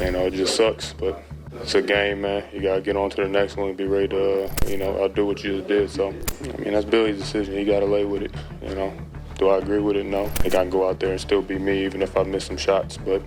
it just sucks, but it's a game, man. You gotta get on to the next one and be ready to, outdo what you just did. So, that's Billy's decision. He gotta lay with it, Do I agree with it? No. I can go out there and still be me, even if I miss some shots, but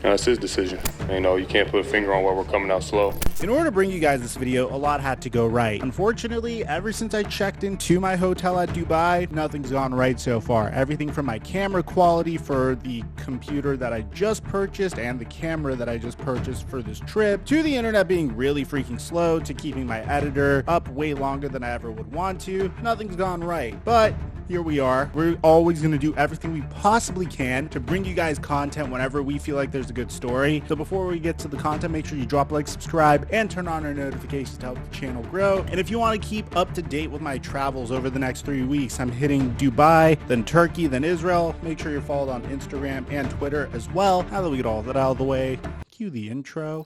it's his decision. You can't put a finger on why we're coming out slow. In order to bring you guys this video, a lot had to go right. Unfortunately, ever since I checked into my hotel at Dubai, nothing's gone right so far. Everything from my camera quality for the computer that I just purchased and the camera that I just purchased for this trip, to the internet being really freaking slow, to keeping my editor up way longer than I ever would want to, nothing's gone right. But here we are. We're always going to do everything we possibly can to bring you guys content whenever we feel like there's a good story. So before we get to the content, make sure you drop a like, subscribe, and turn on our notifications to help the channel grow. And if you want to keep up to date with my travels over the next 3 weeks, I'm hitting Dubai, then Turkey, then Israel. Make sure you're followed on Instagram and Twitter as well. Now that we get all that out of the way, cue the intro.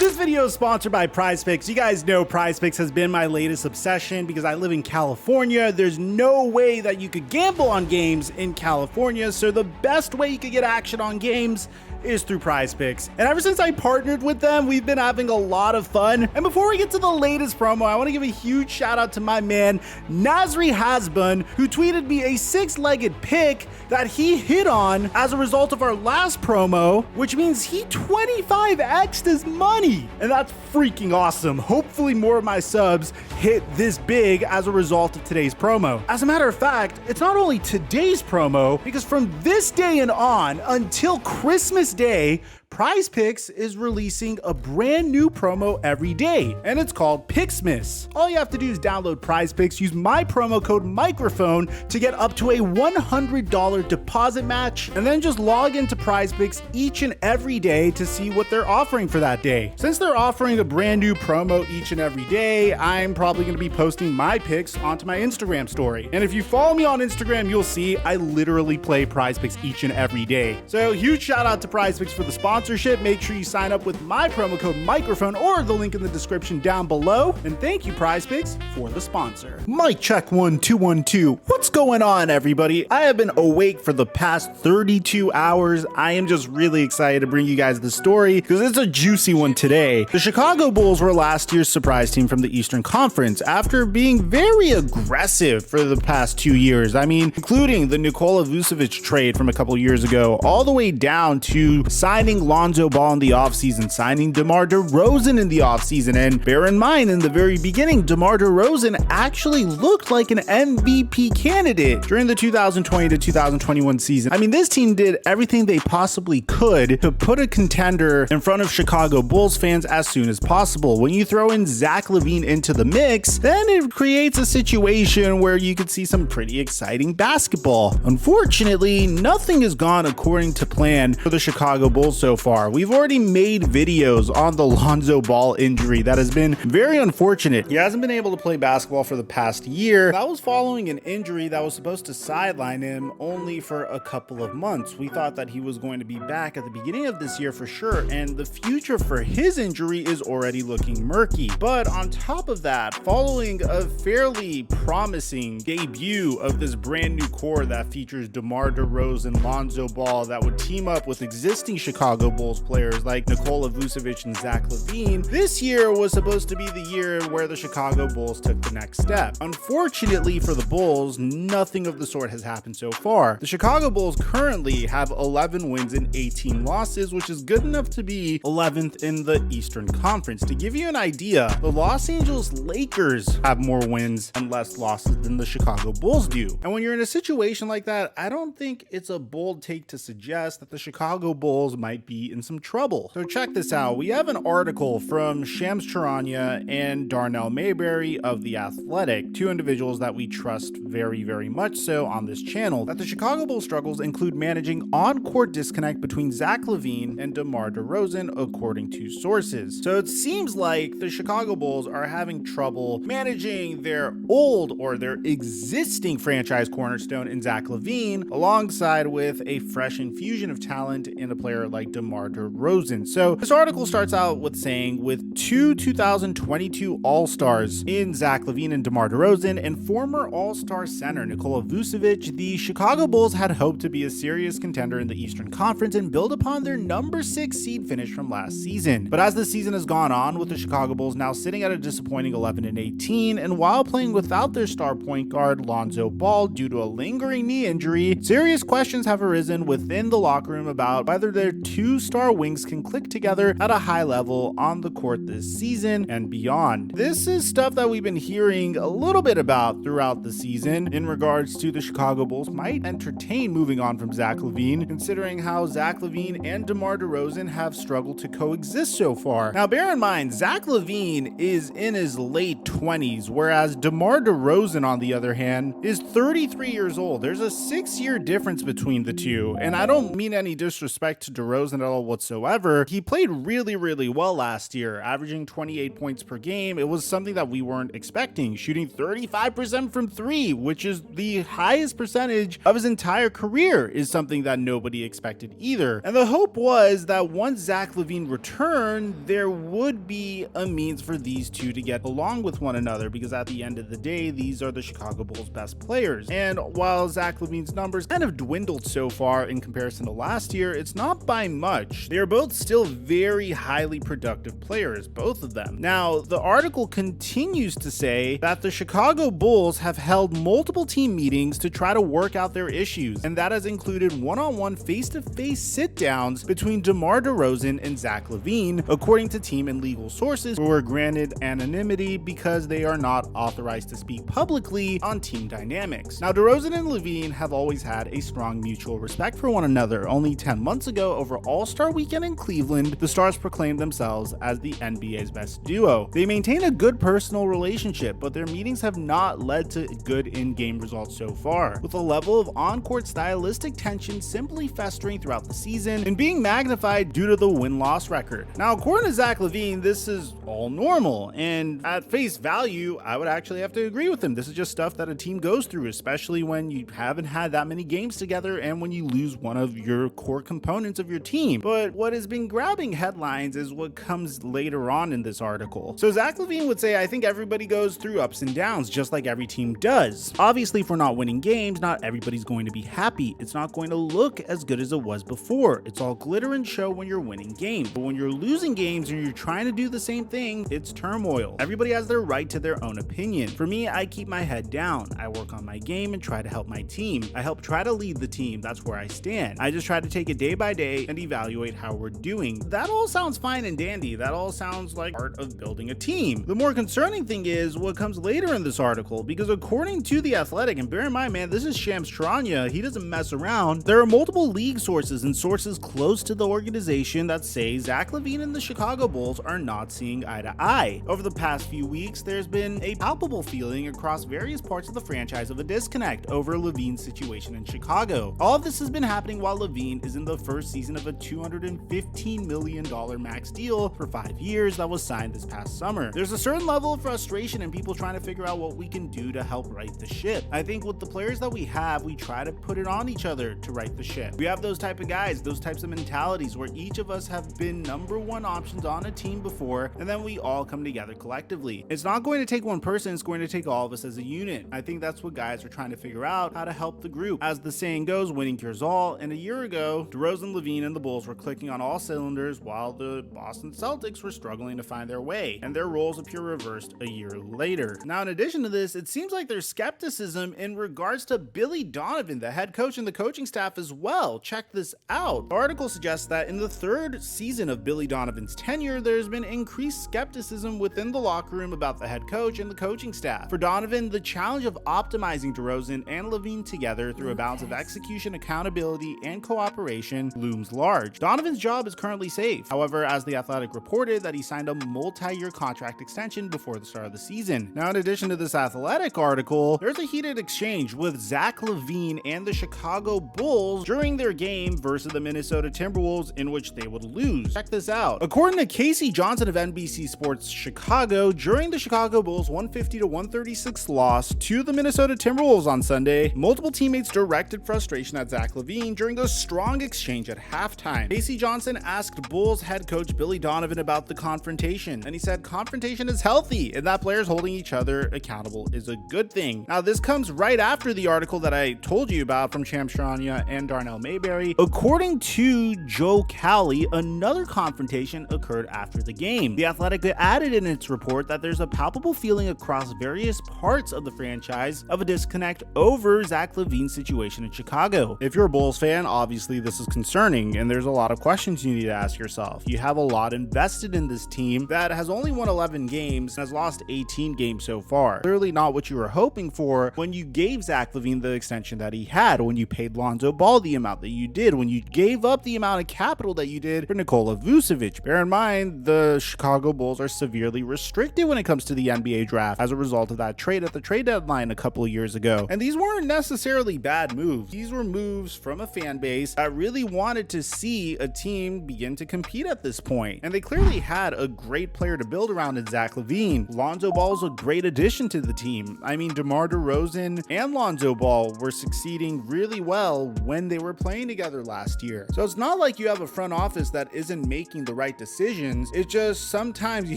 This video is sponsored by PrizePicks. You guys know PrizePicks has been my latest obsession because I live in California. There's no way that you could gamble on games in California, so the best way you could get action on games is through PrizePicks. And ever since I partnered with them, we've been having a lot of fun. And before we get to the latest promo, I want to give a huge shout out to my man, Nasri Hasbun, who tweeted me a 6-legged pick that he hit on as a result of our last promo, which means he 25x'd his money. And that's freaking awesome. Hopefully more of my subs hit this big as a result of today's promo. As a matter of fact, it's not only today's promo, because from this day and on until Christmas Day, PrizePicks is releasing a brand new promo every day, and it's called Pixmas. All you have to do is download PrizePicks, use my promo code microphone to get up to a $100 deposit match, and then just log into PrizePicks each and every day to see what they're offering for that day. Since they're offering a brand new promo each and every day, I'm probably going to be posting my picks onto my Instagram story. And if you follow me on Instagram, you'll see I literally play PrizePicks each and every day. So huge shout out to PrizePicks for the sponsorship. Make sure you sign up with my promo code microphone or the link in the description down below. And thank you, PrizePicks, for the sponsor. Mic check 1 2 1 2. What's going on, everybody? I have been awake for the past 32 hours. I am just really excited to bring you guys the story because it's a juicy one today. The Chicago Bulls were last year's surprise team from the Eastern Conference after being very aggressive for the past 2 years. Including the Nikola Vucevic trade from a couple years ago, all the way down to signing Lonzo Ball in the offseason, signing DeMar DeRozan in the offseason. And bear in mind, in the very beginning, DeMar DeRozan actually looked like an MVP candidate during the 2020 to 2021 season. This team did everything they possibly could to put a contender in front of Chicago Bulls fans as soon as possible. When you throw in Zach Lavine into the mix, then it creates a situation where you could see some pretty exciting basketball. Unfortunately, nothing has gone according to plan for the Chicago Bulls so far. We've already made videos on the Lonzo Ball injury that has been very unfortunate. He hasn't been able to play basketball for the past year. That was following an injury that was supposed to sideline him only for a couple of months. We thought that he was going to be back at the beginning of this year for sure, and the future for his injury is already looking murky. But on top of that, following a fairly promising debut of this brand new core that features DeMar DeRozan, Lonzo Ball, that would team up with existing Chicago Bulls players like Nikola Vucevic and Zach Lavine, this year was supposed to be the year where the Chicago Bulls took the next step. Unfortunately for the Bulls, nothing of the sort has happened so far. The Chicago Bulls currently have 11 wins and 18 losses, which is good enough to be 11th in the Eastern Conference. To give you an idea, the Los Angeles Lakers have more wins and less losses than the Chicago Bulls do. And when you're in a situation like that, I don't think it's a bold take to suggest that the Chicago Bulls might be be in some trouble. So check this out. We have an article from Shams Charania and Darnell Mayberry of The Athletic, two individuals that we trust very, very much so on this channel, that the Chicago Bulls struggles include managing on-court disconnect between Zach Lavine and DeMar DeRozan, according to sources. So it seems like the Chicago Bulls are having trouble managing their old or their existing franchise cornerstone in Zach Lavine, alongside with a fresh infusion of talent in a player like DeMar DeRozan. So this article starts out with saying, with two 2022 All-Stars in Zach Lavine and DeMar DeRozan and former All-Star center Nikola Vucevic, the Chicago Bulls had hoped to be a serious contender in the Eastern Conference and build upon their number 6 seed finish from last season. But as the season has gone on, with the Chicago Bulls now sitting at a disappointing 11-18, and while playing without their star point guard Lonzo Ball due to a lingering knee injury, serious questions have arisen within the locker room about whether their two-star wings can click together at a high level on the court this season and beyond. This is stuff that we've been hearing a little bit about throughout the season in regards to the Chicago Bulls might entertain moving on from Zach Lavine, considering how Zach Lavine and DeMar DeRozan have struggled to coexist so far. Now bear in mind, Zach Lavine is in his late 20s, whereas DeMar DeRozan, on the other hand, is 33 years old. There's a 6-year difference between the two, and I don't mean any disrespect to DeRozan at all whatsoever. He played really, really well last year, averaging 28 points per game. It was something that we weren't expecting, shooting 35% from 3, which is the highest percentage of his entire career, is something that nobody expected either. And the hope was that once Zach Lavine returned, there would be a means for these two to get along with one another, because at the end of the day, these are the Chicago Bulls' best players. And while Zach Lavine's numbers kind of dwindled so far in comparison to last year, it's not by much. They are both still very highly productive players, both of them. Now, the article continues to say that the Chicago Bulls have held multiple team meetings to try to work out their issues, and that has included one-on-one face-to-face sit-downs between DeMar DeRozan and Zach Lavine, according to team and legal sources who were granted anonymity because they are not authorized to speak publicly on team dynamics. Now, DeRozan and Lavine have always had a strong mutual respect for one another. Only 10 months ago, over All-Star Weekend in Cleveland, the Stars proclaimed themselves as the NBA's best duo. They maintain a good personal relationship, but their meetings have not led to good in-game results so far, with a level of on-court stylistic tension simply festering throughout the season and being magnified due to the win-loss record. Now, according to Zach Lavine, this is all normal, and at face value, I would actually have to agree with him. This is just stuff that a team goes through, especially when you haven't had that many games together and when you lose one of your core components of your team. But what has been grabbing headlines is what comes later on in this article. So Zach Lavine would say, I think everybody goes through ups and downs, just like every team does. Obviously, if we're not winning games, not everybody's going to be happy. It's not going to look as good as it was before. It's all glitter and show when you're winning games. But when you're losing games and you're trying to do the same thing, it's turmoil. Everybody has their right to their own opinion. For me, I keep my head down. I work on my game and try to help my team. I help try to lead the team. That's where I stand. I just try to take it day by day and evaluate how we're doing. That all sounds fine and dandy. That all sounds like part of building a team. The more concerning thing is what comes later in this article, because according to The Athletic, and bear in mind, man, this is Shams Charania, he doesn't mess around, there are multiple league sources and sources close to the organization that say Zach Lavine and the Chicago Bulls are not seeing eye to eye. Over the past few weeks, there's been a palpable feeling across various parts of the franchise of a disconnect over Lavine's situation in Chicago. All of this has been happening while Lavine is in the first season of a $215 million max deal for 5 years that was signed this past summer. There's a certain level of frustration and people trying to figure out what we can do to help right the ship. I think with the players that we have, we try to put it on each other to right the ship. We have those type of guys, those types of mentalities where each of us have been number one options on a team before, and then we all come together collectively. It's not going to take one person, it's going to take all of us as a unit. I think that's what guys are trying to figure out, how to help the group. As the saying goes, winning cures all, and a year ago, DeRozan, Lavine, and the Bulls were clicking on all cylinders while the Boston Celtics were struggling to find their way, and their roles appear reversed a year later. Now, in addition to this, it seems like there's skepticism in regards to Billy Donovan, the head coach, and the coaching staff as well. Check this out. The article suggests that in the third season of Billy Donovan's tenure, there's been increased skepticism within the locker room about the head coach and the coaching staff. For Donovan, the challenge of optimizing DeRozan and Lavine together through a balance of execution, accountability, and cooperation looms large. charge, Donovan's job is currently safe. However, as The Athletic reported, that he signed a multi-year contract extension before the start of the season. Now, in addition to this Athletic article, there's a heated exchange with Zach Lavine and the Chicago Bulls during their game versus the Minnesota Timberwolves, in which they would lose. Check this out. According to Casey Johnson of NBC Sports Chicago, during the Chicago Bulls 150-136 loss to the Minnesota Timberwolves on Sunday, multiple teammates directed frustration at Zach Lavine during a strong exchange at halftime. Casey Johnson asked Bulls head coach Billy Donovan about the confrontation, and he said confrontation is healthy and that players holding each other accountable is a good thing. Now, this comes right after the article that I told you about from Shams Charania and Darnell Mayberry. According to Joe Cowley, another confrontation occurred after the game. The Athletic added in its report that there's a palpable feeling across various parts of the franchise of a disconnect over Zach Lavine's situation in Chicago. If you're a Bulls fan, obviously this is concerning, and there's a lot of questions you need to ask yourself. You have a lot invested in this team that has only won 11 games and has lost 18 games so far. Clearly not what you were hoping for when you gave Zach Lavine the extension that he had, when you paid Lonzo Ball the amount that you did, when you gave up the amount of capital that you did for Nikola Vucevic. Bear in mind, the Chicago Bulls are severely restricted when it comes to the NBA draft as a result of that trade at the trade deadline a couple of years ago. And these weren't necessarily bad moves. These were moves from a fan base that really wanted to see a team begin to compete at this point. And they clearly had a great player to build around in Zach Lavine. Lonzo Ball is a great addition to the team. I mean, DeMar DeRozan and Lonzo Ball were succeeding really well when they were playing together last year. So it's not like you have a front office that isn't making the right decisions. It's just sometimes you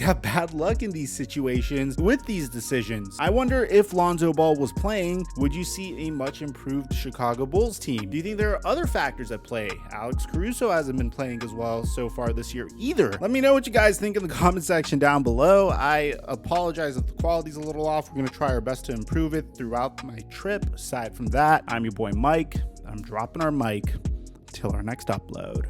have bad luck in these situations with these decisions. I wonder if Lonzo Ball was playing, would you see a much improved Chicago Bulls team? Do you think there are other factors at play? Alex Caruso hasn't been playing as well so far this year either. Let me know what you guys think in the comment section down below. I apologize if the quality's a little off. We're going to try our best to improve it throughout my trip. Aside from that, I'm your boy Mike. I'm dropping our mic till our next upload.